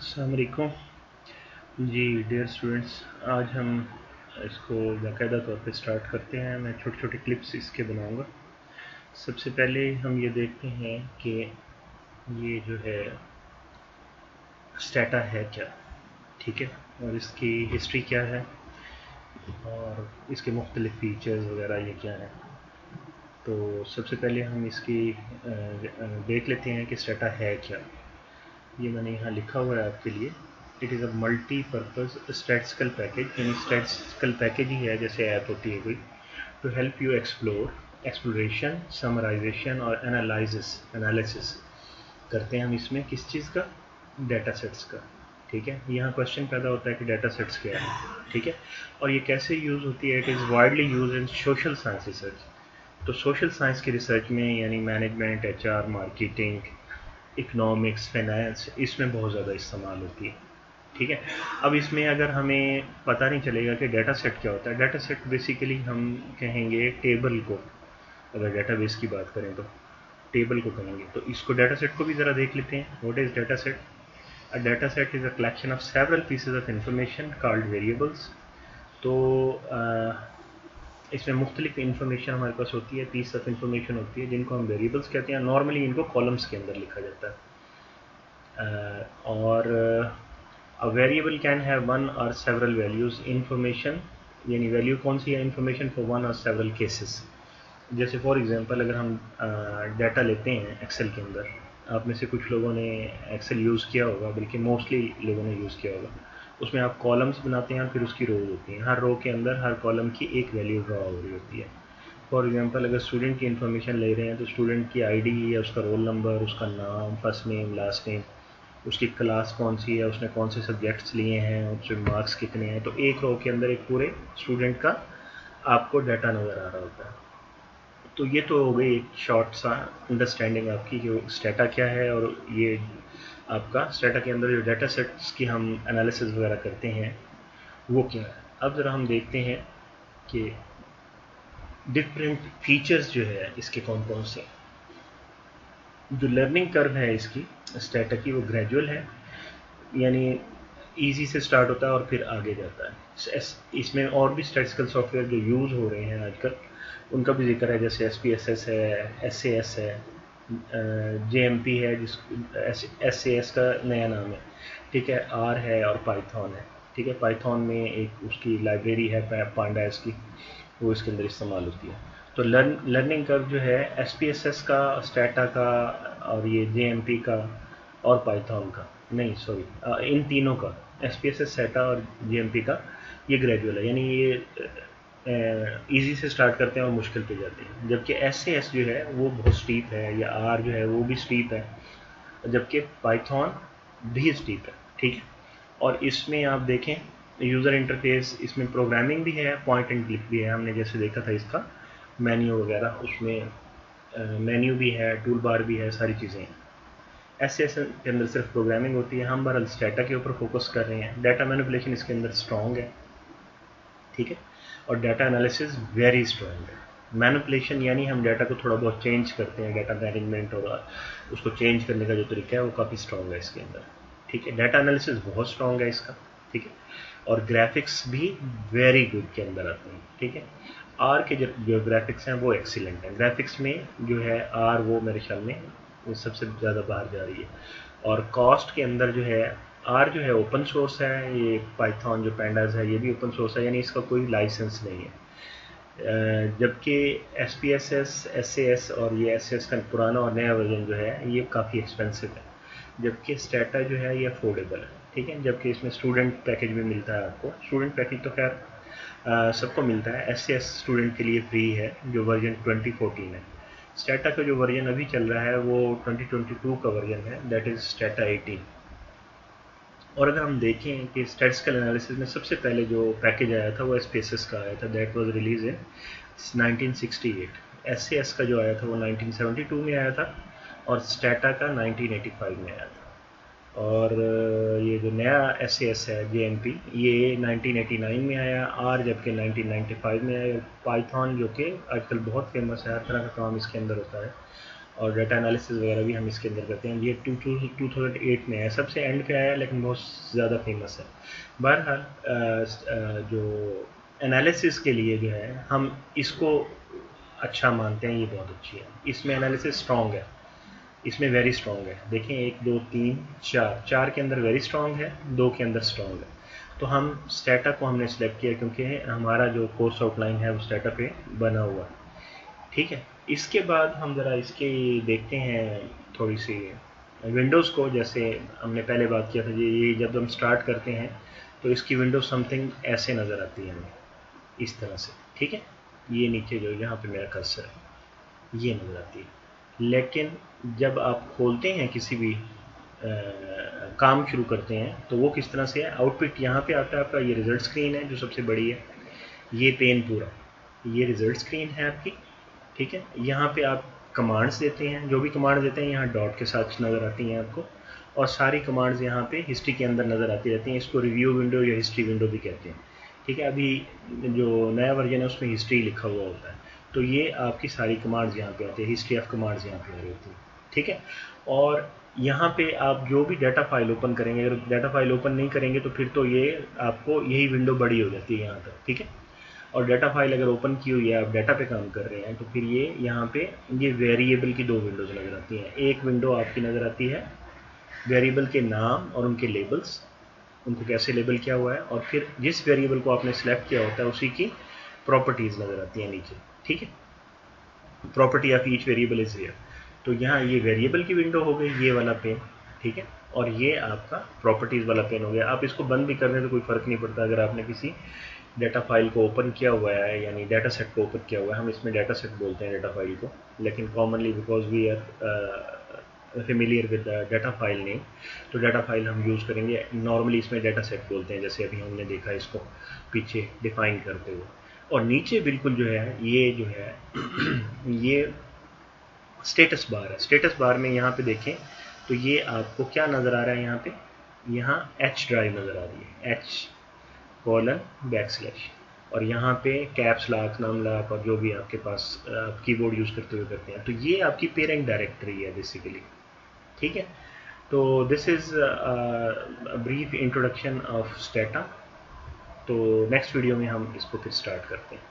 अस्सलाम वालेकुम जी dear students. आज हम इसको बाकायदा तौर पे स्टार्ट करते हैं। मैं छोटे छोटे क्लिप्स इसके बनाऊंगा। सबसे पहले हम ये देखते हैं कि ये जो है स्टेटा है क्या, ठीक है, और इसकी हिस्ट्री क्या है और इसके मुख्तलिफ फीचर्स वगैरह ये क्या है। तो सबसे पहले हम इसकी देख लेते हैं कि स्टेटा है क्या। ये मैंने यहाँ लिखा हुआ है आपके लिए। It is a multipurpose statistical package, यानी स्टैटिस्टिकल पैकेज ही है जैसे ऐप होती है कोई, to help you exploration, summarization और एनालिसिस करते हैं हम इसमें किस चीज़ का, डाटा सेट्स का। ठीक है, यहाँ क्वेश्चन पैदा होता है कि डाटा सेट्स क्या है। ठीक है, और ये कैसे यूज़ होती है। It is widely use in social science research. तो सोशल साइंस की रिसर्च में यानी management, HR, marketing, economics, finance, इसमें बहुत ज़्यादा इस्तेमाल होती है। ठीक है, अब इसमें अगर हमें पता नहीं चलेगा कि डाटा सेट क्या होता है। डाटा सेट बेसिकली हम कहेंगे टेबल को, अगर डाटाबेस की बात करें तो टेबल को कहेंगे। तो इसको डाटा सेट को भी ज़रा देख लेते हैं। What is data set? A data set is a collection of several pieces of information called variables. तो इसमें मुख्तलिफ इन्फॉर्मेशन हमारे पास होती है, पीस ऑफ इन्फॉर्मेशन होती है जिनको हम वेरिएबल्स कहते हैं। नॉर्मली इनको कॉलम्स के अंदर लिखा जाता है। और a variable can have one और सेवरल वैल्यूज इन्फॉर्मेशन, यानी वैल्यू कौन सी है, इन्फॉर्मेशन फॉर वन और सेवरल केसेस। जैसे फॉर एग्जांपल अगर हम डाटा लेते हैं एक्सेल के अंदर, आप में से कुछ लोगों ने एक्सेल यूज़ किया होगा, बल्कि मोस्टली लोगों ने यूज़ किया होगा। उसमें आप कॉलम्स बनाते हैं और फिर उसकी रोज होती हैं। हर रो के अंदर हर कॉलम की एक वैल्यू ड्रॉ हो रही होती है। फॉर एग्जांपल अगर स्टूडेंट की इन्फॉर्मेशन ले रहे हैं तो स्टूडेंट की आईडी या उसका रोल नंबर, उसका नाम, फर्स्ट नेम, लास्ट नेम, उसकी क्लास कौन सी है, उसने कौन से सब्जेक्ट्स लिए हैं, उसके मार्क्स कितने हैं। तो एक रो के अंदर एक पूरे स्टूडेंट का आपको डाटा नज़र आ रहा होता है। तो ये तो हो गई एक शॉर्ट सा अंडरस्टैंडिंग आपकी कि स्टेटा क्या है। और ये आपका स्टेटा के अंदर जो डाटा सेट्स की हम एनालिसिस वगैरह करते हैं वो क्या है। अब ज़रा हम देखते हैं कि डिफरेंट फीचर्स जो है इसके कौन कौन से। जो लर्निंग कर्व है इसकी स्टेटा की वो ग्रेजुअल है, यानी इजी से स्टार्ट होता है और फिर आगे जाता है। इसमें और भी स्टैटिस्टिकल सॉफ्टवेयर जो यूज़ हो रहे हैं आजकल उनका भी जिक्र है, जैसे SPSS है, SAS है, JMP है, जिस SAS का नया नाम है। ठीक है, R है और पाइथन है। ठीक है, पाइथन में एक उसकी लाइब्रेरी है पांडास की, वो इसके अंदर इस्तेमाल होती है। तो लर्निंग कर्व जो है SPSS का, स्टेटा का और ये JMP का और पाइथन का, नहीं सॉरी, इन तीनों का, SPSS, सेटा और JMP का, ये ग्रेजुअल है, यानी ये इजी से स्टार्ट करते हैं और मुश्किल पे जाते हैं। जबकि SAS जो है वो बहुत स्टीप है, या R जो है वो भी स्टीप है, जबकि पाइथन भी स्टीप है। ठीक है, और इसमें आप देखें यूज़र इंटरफेस, इसमें प्रोग्रामिंग भी है, पॉइंट एंड क्लिक भी है। हमने जैसे देखा था इसका मेन्यू वगैरह, उसमें मेन्यू भी है, टूल बार भी है, सारी चीज़ें हैं। SS के अंदर सिर्फ प्रोग्रामिंग होती है। हम बहरहाल स्टेटा के ऊपर फोकस कर रहे हैं। डाटा मैनिपुलेशन इसके अंदर स्ट्रॉन्ग है, ठीक है, और डाटा एनालिसिस वेरी स्ट्रॉन्ग है। मैनिपुलेशन यानी हम डाटा को थोड़ा बहुत चेंज करते हैं, डाटा मैनेजमेंट और उसको चेंज करने का जो तरीका है वो काफ़ी स्ट्रॉन्ग है इसके अंदर। ठीक है, डाटा एनालिसिस बहुत स्ट्रॉन्ग है इसका। ठीक है, और ग्राफिक्स भी वेरी गुड के अंदर आते हैं। ठीक है, आर के जो ग्राफिक्स हैं वो एक्सीलेंट है। ग्राफिक्स में जो है आर वो मेरे ख्याल में वो सबसे ज़्यादा बाहर जा रही है। और कॉस्ट के अंदर जो है आर जो है ओपन सोर्स है, ये पाइथन जो पैंडास है ये भी ओपन सोर्स है, यानी इसका कोई लाइसेंस नहीं है। जबकि SPSS, SAS और ये SS का पुराना और नया वर्जन जो है ये काफ़ी एक्सपेंसिव है, जबकि स्टेटा जो है ये अफोर्डेबल है। ठीक है, जबकि इसमें स्टूडेंट पैकेज भी मिलता है आपको। स्टूडेंट पैकेज तो खैर सबको मिलता है। SAS स्टूडेंट के लिए फ्री है, जो वर्जन 2014 है। स्टेटा का जो वर्जन अभी चल रहा है वो 2022 का वर्जन है, दैट इज़ स्टेटा 18। और अगर हम देखें कि स्टैटिस्टिकल एनालिसिस में सबसे पहले जो पैकेज आया था वो SPSS का आया था, that was release in 1968। SAS का जो आया था वो 1972 में आया था और स्टेटा का 1985 में आया था। और ये जो नया SAS है JMP ये 1989 में आया, R जबकि 1995 में आया। पाइथन जो कि आजकल बहुत फेमस है, हर तरह का काम इसके अंदर होता है, और डाटा एनालिसिस वगैरह भी हम इसके अंदर करते हैं। ये 2008 में है, सबसे एंड पे आया लेकिन बहुत ज़्यादा फेमस है। बहरहाल जो एनालिसिस के लिए जो है हम इसको अच्छा मानते हैं, ये बहुत अच्छी है। इसमें एनालिसिस स्ट्रॉन्ग है, इसमें वेरी स्ट्रॉन्ग है। देखें 1 2 3 4, 4 के अंदर वेरी स्ट्रॉन्ग है, 2 के अंदर स्ट्रॉन्ग है। तो हम स्टेटा को हमने सेलेक्ट किया क्योंकि हमारा जो कोर्स आउटलाइन है वो स्टेटा पे बना हुआ है। ठीक है, इसके बाद हम ज़रा इसके देखते हैं थोड़ी सी विंडोज़ को। जैसे हमने पहले बात किया था, ये जब हम स्टार्ट करते हैं तो इसकी विंडो समथिंग ऐसे नज़र आती है हमें, इस तरह से। ठीक है, ये नीचे जो यहाँ पे मेरा कर्सर है ये नज़र आती है। लेकिन जब आप खोलते हैं किसी भी काम शुरू करते हैं तो वो किस तरह से है, आउटपुट यहाँ पे आता है आपका। ये रिज़ल्ट स्क्रीन है जो सबसे बड़ी है, ये पेन पूरा ये रिज़ल्ट स्क्रीन है आपकी। ठीक है, यहाँ पे आप कमांड्स देते हैं, जो भी कमांड देते हैं यहाँ डॉट के साथ नज़र आती हैं आपको, और सारी कमांड्स यहाँ पे हिस्ट्री के अंदर नज़र आती रहती हैं। इसको रिव्यू विंडो या हिस्ट्री विंडो भी कहते हैं। ठीक है, अभी जो नया वर्जन है उसमें हिस्ट्री लिखा हुआ होता है। तो ये आपकी सारी कमांड्स यहाँ पे आती है, हिस्ट्री ऑफ कमांड्स यहाँ पे आ रही होती है। ठीक है, और यहाँ पे आप जो भी डाटा फाइल ओपन करेंगे, अगर डाटा फाइल ओपन नहीं करेंगे तो फिर तो ये आपको यही विंडो बड़ी हो जाती है यहाँ तक। ठीक है, और डाटा फाइल अगर ओपन की हुई है, आप डाटा पे काम कर रहे हैं, तो फिर ये यहाँ पे ये वेरिएबल की 2 विंडोज़ नज़र आती हैं। एक विंडो आपकी नज़र आती है वेरिएबल के नाम और उनके लेबल्स, उनको कैसे लेबल किया हुआ है, और फिर जिस वेरिएबल को आपने सेलेक्ट किया होता है उसी की प्रॉपर्टीज़ नज़र आती हैं नीचे। ठीक है, property of each variable is here. तो यहाँ ये वेरिएबल की विंडो हो गई, ये वाला पेन। ठीक है, और ये आपका प्रॉपर्टीज़ वाला पेन हो गया। आप इसको बंद भी कर दें तो कोई फ़र्क नहीं पड़ता। अगर आपने किसी डाटा फाइल को ओपन किया हुआ है, यानी डाटा सेट को ओपन किया हुआ है, हम इसमें डाटा सेट बोलते हैं डाटा फाइल को, लेकिन commonly because we are familiar with data file name, तो डाटा फाइल हम यूज़ करेंगे। नॉर्मली इसमें डाटा सेट बोलते हैं, जैसे अभी हमने देखा इसको पीछे डिफाइन करते हुए। और नीचे बिल्कुल जो है ये जो है ये स्टेटस बार है। स्टेटस बार में यहाँ पे देखें तो ये आपको क्या नज़र आ रहा है, यहाँ पे यहाँ एच ड्राइव नज़र आ रही है, H:\, और यहाँ पे कैप्स लॉक, नम लॉक, और जो भी आपके पास कीबोर्ड यूज़ करते हुए करते हैं। तो ये आपकी पेरेंट डायरेक्टरी है बेसिकली। ठीक है, तो this is brief introduction of strata. तो नेक्स्ट वीडियो में हम इसको फिर स्टार्ट करते हैं।